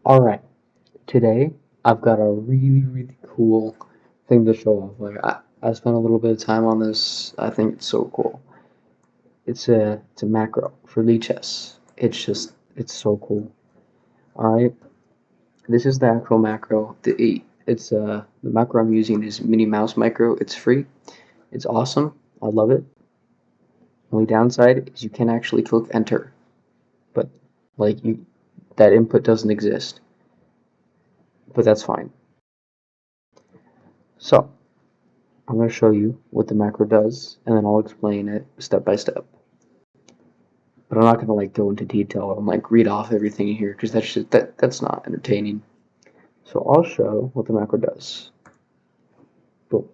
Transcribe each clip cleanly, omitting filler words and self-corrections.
Alright, today I've got a really cool thing to show off. I spent a little bit of time on this. I think it's so cool. It's a macro for Lichess. It's so cool. Alright, this is the actual macro. The macro I'm using is Mini Mouse Micro. It's free. It's awesome. I love it. Only downside is you can't actually click enter, but that input doesn't exist. But that's fine. So I'm going to show you what the macro does, and then I'll explain it step by step. But I'm not going to go into detail and read off everything here because that's not entertaining. So I'll show what the macro does. But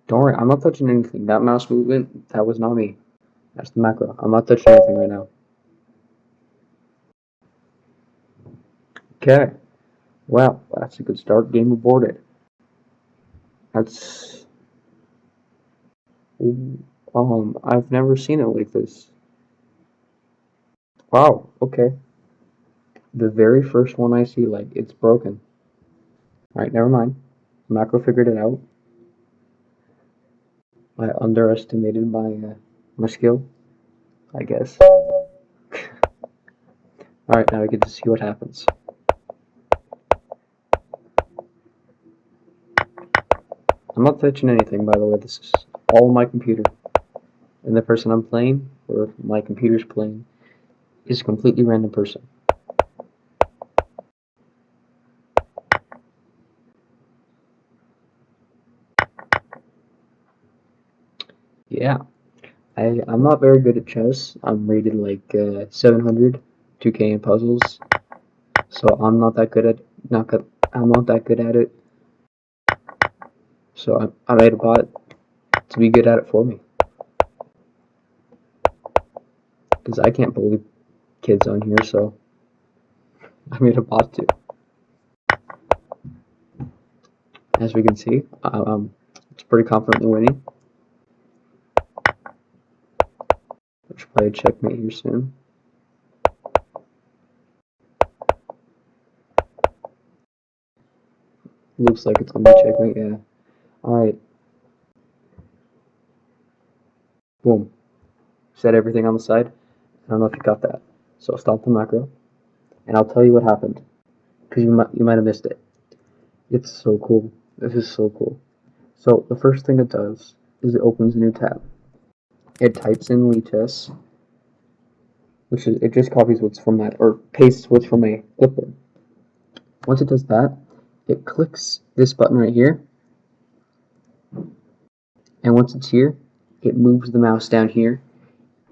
don't worry, I'm not touching anything. That mouse movement, that was not me. That's the macro. I'm not touching anything right now. Okay. Well, that's a good start. Game aborted. That's I've never seen it like this. Wow, okay. The very first one I see, it's broken. Alright, never mind. Macro figured it out. I underestimated my skill, I guess. Alright, now we get to see what happens. I'm not touching anything, by the way. This is all my computer. And the person I'm playing, or my computer's playing, is a completely random person. Yeah. I'm not very good at chess. I'm rated 700, 2K in puzzles. So I'm not that good at I'm not that good at it. So I made a bot to be good at it for me. Because I can't bully kids on here, so I made a bot too. As we can see, it's pretty confidently winning. I should play a checkmate here soon. Looks like it's gonna be checkmate, yeah. Alright. Boom. Set everything on the side. I don't know if you got that. So stop the macro, and I'll tell you what happened, because you might have missed it. It's so cool. This is so cool. So the first thing it does is it opens a new tab. It types in Lichess, it just copies what's from that, or pastes what's from a clipboard. Once it does that, it clicks this button right here, and once it's here, it moves the mouse down here,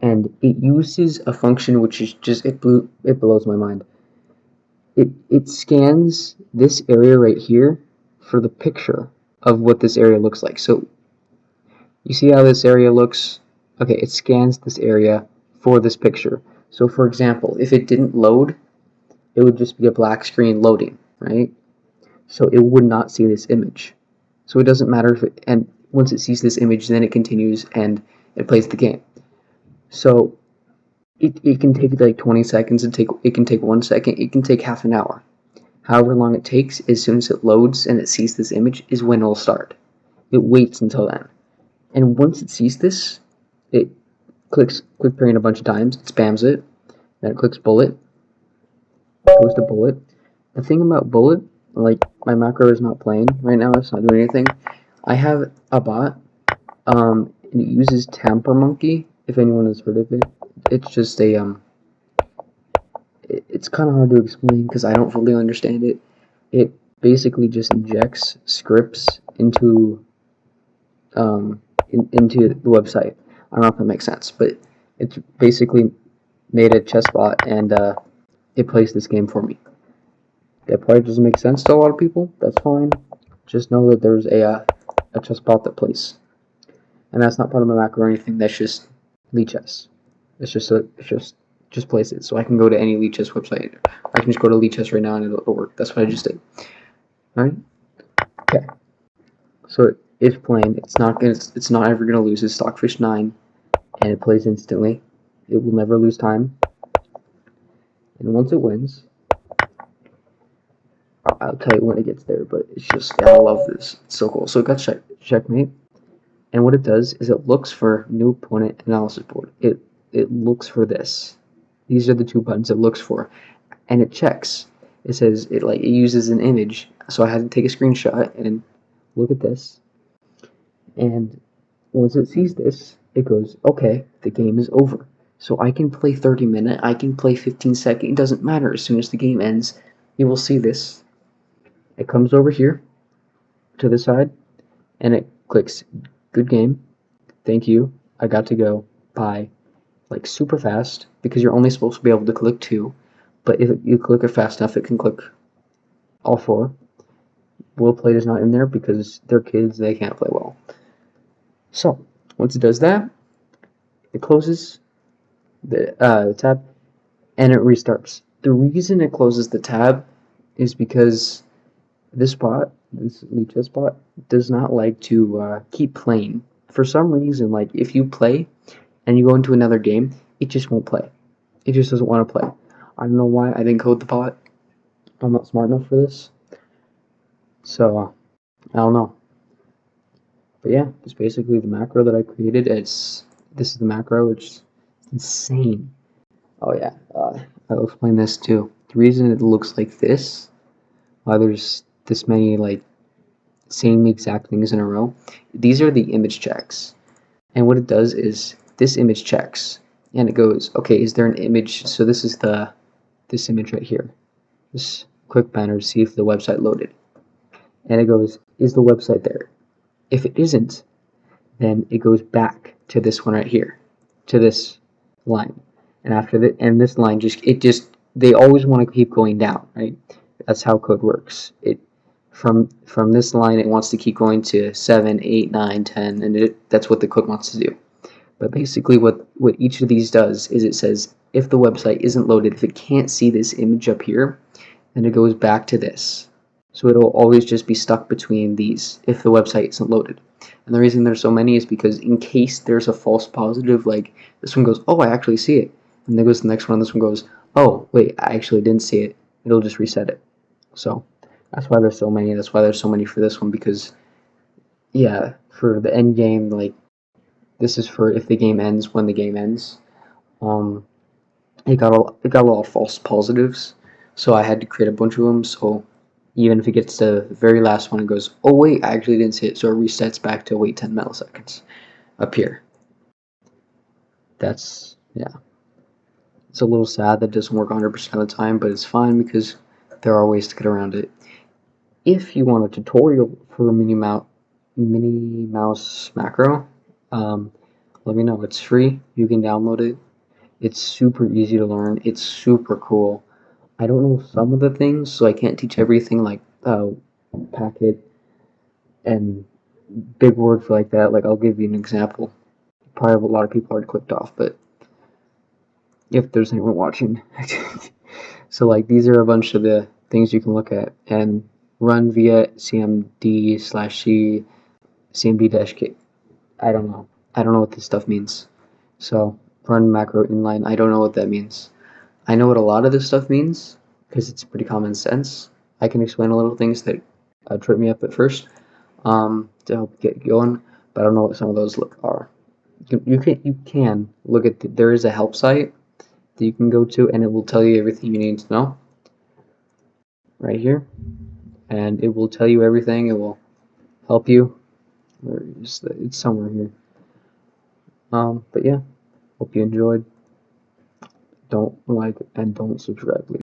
and it uses a function which is just it blows my mind. It scans this area right here for the picture of what this area looks like. So you see how this area looks? Okay, it scans this area for this picture. So for example, if it didn't load, it would just be a black screen loading, right? So it would not see this image. So it doesn't matter and once it sees this image, then it continues and it plays the game. So it can take 20 seconds, it can take 1 second, it can take half an hour. However long it takes, as soon as it loads and it sees this image, is when it'll start. It waits until then. And once it sees this, it clicks quick pairing a bunch of times, it spams it, then it clicks bullet, goes to bullet. The thing about bullet, my macro is not playing right now, it's not doing anything. I have a bot, and it uses Tamper Monkey, if anyone has heard of it. It's just it's kind of hard to explain because I don't fully understand it. It basically just injects scripts into into the website. I don't know if that makes sense, but it's basically made a chess bot and it plays this game for me. That probably doesn't make sense to a lot of people. That's fine. Just know that there's a chess bot that plays, and that's not part of my macro or anything. That's just Lichess. It's just plays it. So I can go to any Lichess website. I can just go to Lichess right now and it'll work. That's what I just did. All right. Okay. So it is playing. It's not ever gonna lose. It's Stockfish 9, and it plays instantly. It will never lose time. And once it wins, I'll tell you when it gets there, but it's just, I love this. It's so cool. So it got checkmate, and what it does is it looks for new opponent analysis board. It looks for this. These are the two buttons it looks for, and it checks. It says it uses an image, so I had to take a screenshot and look at this. And once it sees this, it goes, okay, the game is over. So I can play 30-minute, I can play 15-second, it doesn't matter. As soon as the game ends, you will see this. It comes over here to the side, and it clicks, good game, thank you, I got to go, bye. Like super fast, because you're only supposed to be able to click 2, but if you click it fast enough, it can click all 4. Will play is not in there because they're kids, they can't play well. So, once it does that, it closes the tab, and it restarts. The reason it closes the tab is because this Lichess bot, does not like to keep playing. For some reason, like if you play and you go into another game, it just won't play. It just doesn't want to play. I don't know why. I didn't code the bot. I'm not smart enough for this. So, I don't know. But yeah, it's basically the macro that I created. This is the macro. It's insane. Oh yeah, I'll explain this too. The reason it looks like this, why there's this many same exact things in a row, these are the image checks. And what it does is this image checks, and it goes, okay, is there an image? So this is this image right here. Just click banner to see if the website loaded. And it goes, is the website there? If it isn't, then it goes back to this one right here, to this line. And after that, and this line they always want to keep going down, right? That's how code works. It from this line, it wants to keep going to 7, 8, 9, 10, and that's what the code wants to do. But basically, what each of these does is it says if the website isn't loaded, if it can't see this image up here, then it goes back to this. So it'll always just be stuck between these if the website isn't loaded. And the reason there's so many is because in case there's a false positive, like this one goes, oh, I actually see it. And then goes the next one, and this one goes, oh, wait, I actually didn't see it. It'll just reset it. So that's why there's so many. That's why there's so many for this one, because, yeah, for the end game, like, this is for if the game ends, when the game ends. It got a lot of false positives, so I had to create a bunch of them, so even if it gets to the very last one, it goes, oh wait, I actually didn't see it, so it resets back to wait 10 milliseconds up here. That's, yeah. It's a little sad that it doesn't work 100% of the time, but it's fine because there are ways to get around it. If you want a tutorial for a Minnie Mouse macro, let me know. It's free. You can download it. It's super easy to learn. It's super cool. I don't know some of the things, so I can't teach everything, like packet and big words like that. Like, I'll give you an example. Probably a lot of people already clicked off, but if there's anyone watching. So, like, these are a bunch of the things you can look at and run via cmd/c cmd-k. I don't know. I don't know what this stuff means. So, run macro inline. I don't know what that means. I know what a lot of this stuff means because it's pretty common sense. I can explain a little things that trip me up at first to help get going, but I don't know what some of those are. You can look at there is a help site that you can go to, and it will tell you everything you need to know right here, and it will tell you everything. It will help you. It's somewhere here. But yeah, hope you enjoyed. Don't like and don't subscribe, please.